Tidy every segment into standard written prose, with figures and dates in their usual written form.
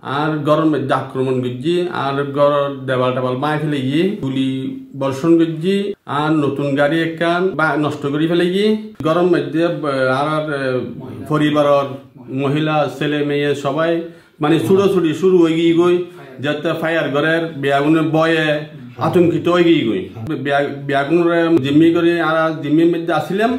আর গরম মধ্যে আক্রমণ করছি আর গড় দেওয়াল টেবাল বাঁই ফেলে গিয়ে গুলি বর্ষণ করছি আর নতুন গাড়ি একখান বা নষ্ট করে ফেলে গিয়ে গরম মধ্যে আর পরিবারের মহিলা ছেলে মেয়ে সবাই মানে ছুটোছুটি শুরু হয়ে গিয়ে গই যাতে ফায়ার ঘরের বেয়াগুনে বয়ে আতঙ্কিত হয়ে গিয়ে গই বেয়াগুনে জিম্মি করে আর জিম্মির মধ্যে আসিলাম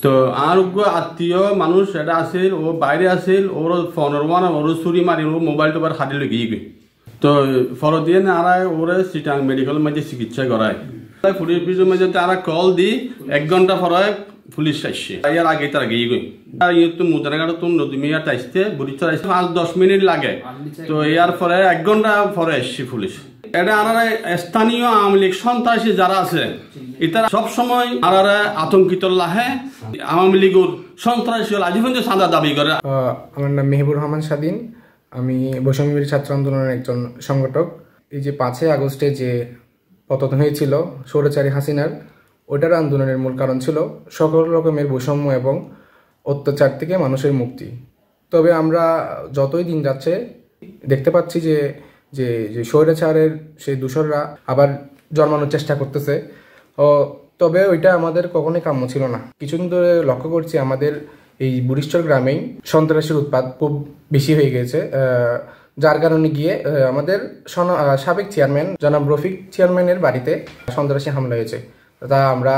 তো আর আত্মীয় মানুষ এটা আছিল ও বাইরে আছিল ওর ফোনের ওর চুরি মারি ও মোবাইল টোবাইল হাতে লেগে গই তো ফল দিয়ে না আর ওরে চিটাং মেডিকেলের মধ্যে চিকিৎসা করায় পুলিশ অফিসের মধ্যে তারা কল দি 1 ঘন্টা পরে পুলিশ আসছে ইয়ার আগে তারা গিয়ে গই তো মুদ্রাঘাট তো নদীমিয়া আসতে বুড়িচর আসতে 5-10 মিনিট লাগে তো ইয়ার পরে 1 ঘন্টা পরে আসছে পুলিশ এটা আর স্থানীয় আওয়ামী লীগ সন্ত্রাসী যারা আছে এটা সবসময় আর আতঙ্কিত লাহে আওয়ামী লীগের সন্ত্রাসী আজীব চাঁদা দাবি করে। আমার নাম মেহবুর রহমান স্বাধীন, আমি বৈষম্যবিরোধী ছাত্র আন্দোলনের একজন সংগঠক। এই যে 5 আগস্টে যে পতন হয়েছিল স্বৈরাচারী হাসিনার, ওটার আন্দোলনের মূল কারণ ছিল সকল রকমের বৈষম্য এবং অত্যাচার থেকে মানুষের মুক্তি। তবে আমরা যতই দিন যাচ্ছে দেখতে পাচ্ছি যে যে যে স্বৈরাচারের সেই দূষররা আবার জন্মানোর চেষ্টা করতেছে। তবে ওইটা আমাদের কখনোই কাম্য ছিল না। কিছুদিন ধরে লক্ষ্য করছি আমাদের এই বুড়িচর গ্রামেই সন্ত্রাসের উৎপাত খুব বেশি হয়ে গেছে, যার কারণে গিয়ে আমাদের সাবেক চেয়ারম্যান জনাব রফিক চেয়ারম্যানের বাড়িতে সন্ত্রাসী হামলা হয়েছে। তা আমরা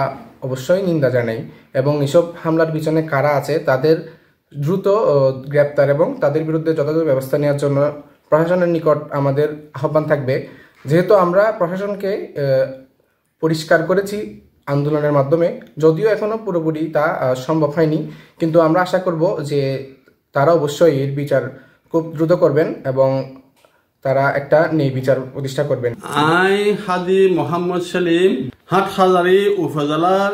অবশ্যই নিন্দা জানাই এবং এসব হামলার পিছনে কারা আছে তাদের দ্রুত গ্রেপ্তার এবং তাদের বিরুদ্ধে যথাযথ ব্যবস্থা নেওয়ার জন্য প্রশাসনের নিকট আমাদের আহ্বান থাকবে। যেহেতু আমরা প্রশাসনকে পরিষ্কার করেছি আন্দোলনের মাধ্যমে, যদিও এখনো পুরোপুরি তা সম্ভব হয়নি, কিন্তু আমরা আশা করব যে তারা অবশ্যই এর বিচার খুব দ্রুত করবেন এবং তারা একটা ন্যায় বিচার প্রতিষ্ঠা করবেন। আই হাজি মোহাম্মদ সেলিম হাটহাজারী উপজেলার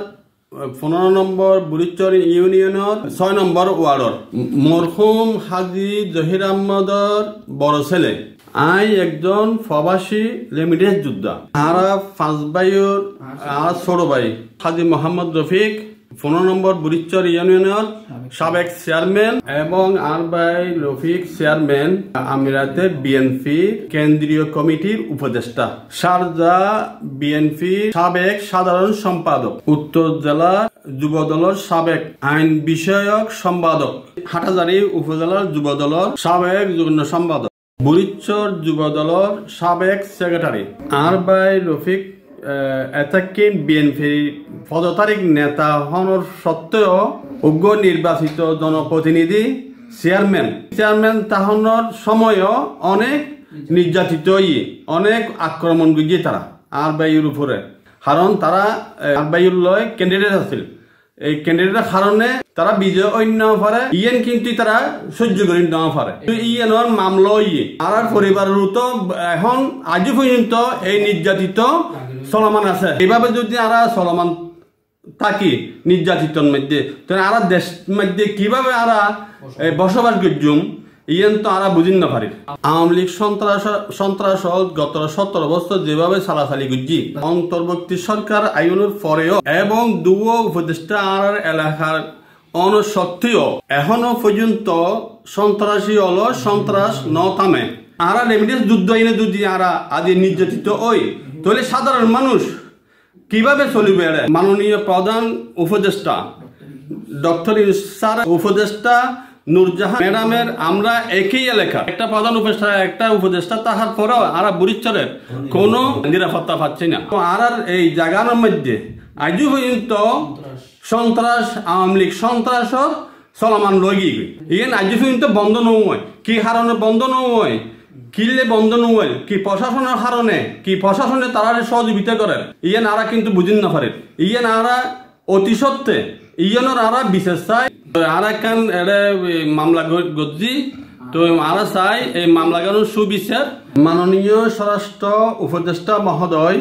15 নম্বর বুড়িচর ইউনিয়নের 6 নম্বর ওয়ার্ডর মরহুম হাজি জহির আহমদর বড় ছেলে। আই একজন প্রবাসী লিমিটেড যোদ্ধা। আর 5 ভাইয়ের আর ছোট ভাই হাজি মোহাম্মদ রফিক 15 নম্বর বুড়িচর ইউনিয়নের সাবেক চেয়ারম্যান এবং আর ভাই রফিক চেয়ারম্যান আমিরাতে বিএনপি কেন্দ্রীয় কমিটির উপদেষ্টা, শারজা বিএনপি সাবেক সাধারণ সম্পাদক, উত্তর জেলা যুবদলের সাবেক আইন বিষয়ক সম্পাদক, হাটহাজারী উপজেলার যুবদলের সাবেক যুগ্ম সম্পাদক, বুড়িচর যুবদলের সাবেক সেক্রেটারি। আর ভাই রফিক এটাকে বিএনপি পদতারিখ নেতা হওয়ার সত্ত্বেও উগ্র নির্বাচিত জনপ্রতিনিধি চেয়ারম্যান তাহনের সময়ও অনেক নির্যাতিত অনেক আক্রমণ গিয়ে তারা আর বাইয়ের উপরে, কারণ তারা আর বাইয়ের লয় ক্যান্ডিডেট আছিল। এই ক্যান্ডিডেটের কারণে তারা বিজয় অন্য পারে ইয়েন কিন্তু তারা সহ্য করে নেওয়া পারে। ইয়েনের মামলা আর পরিবারের তো এখন আজও পর্যন্ত এই নির্যাতিত চলমান আছে। এইভাবে যদি আরা চলমান থাকি নির্যাতিতর মধ্যে, তাহলে আরা দেশ মধ্যে কিভাবে আরা বসবাস করছুম ইয়েন তো আরা বুঝিন না পারি। আওয়ামী লীগ সন্ত্রাস গত 17 বছর যেভাবে চালাচালি করছি, অন্তর্বর্তী সরকার আইনের পরেও এবং দুও উপদেষ্টা আর এলাকার অনসত্ত্বেও এখনো পর্যন্ত সন্ত্রাসী হলো সন্ত্রাস ন থামে। আরা রেমিডেন্স যুদ্ধ এনে যদি আরা আদি নির্যাতিত ওই তাহলে সাধারণ মানুষ কিভাবে চলিবে? মাননীয় প্রধান উপদেষ্টা ডক্টর স্যার উপদেষ্টা নুরজাহান ম্যাডামের আমরা একই এলাকা, একটা প্রধান উপদেষ্টা তাহার পরেও আরা বুড়িচরের কোনো নিরাপত্তা পাচ্ছি না। আর এই জায়গার মধ্যে আজও পর্যন্ত সন্ত্রাস আওয়ামী লীগ সন্ত্রাস চলমান লগি ইয়েন আজও পর্যন্ত বন্ধ নয়। কি কারণে বন্ধ নয়, কিলে বন্ধ নয়, কি প্রশাসনের কারণে, কি প্রশাসনে তারা সহযোগিতা করে ইয়েন আরা কিন্তু বুঝিন না পারে। ইয়েন আরা অতি সত্ত্বে ইয়েনের আরা বিশেষ চাই আর একখান এটা মামলা গজি তো আরা চাই এই মামলাগুলোর সুবিচার মাননীয় স্বরাষ্ট্র উপদেষ্টা মহোদয়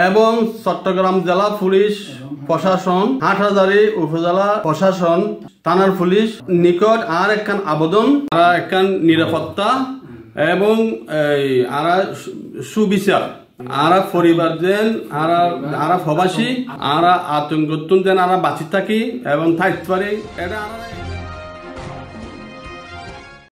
এবং চট্টগ্রাম জেলা পুলিশ প্রশাসন, হাটহাজারী উপজেলা প্রশাসন, থানার পুলিশ নিকট আর একখান আবেদন, আর একখান নিরাপত্তা এবং আরা সুবিচার আরা পরিবার যেন আরা প্রবাসী আরা আতঙ্ক যেন আরা বাঁচি থাকি এবং থাকতে পারি এটা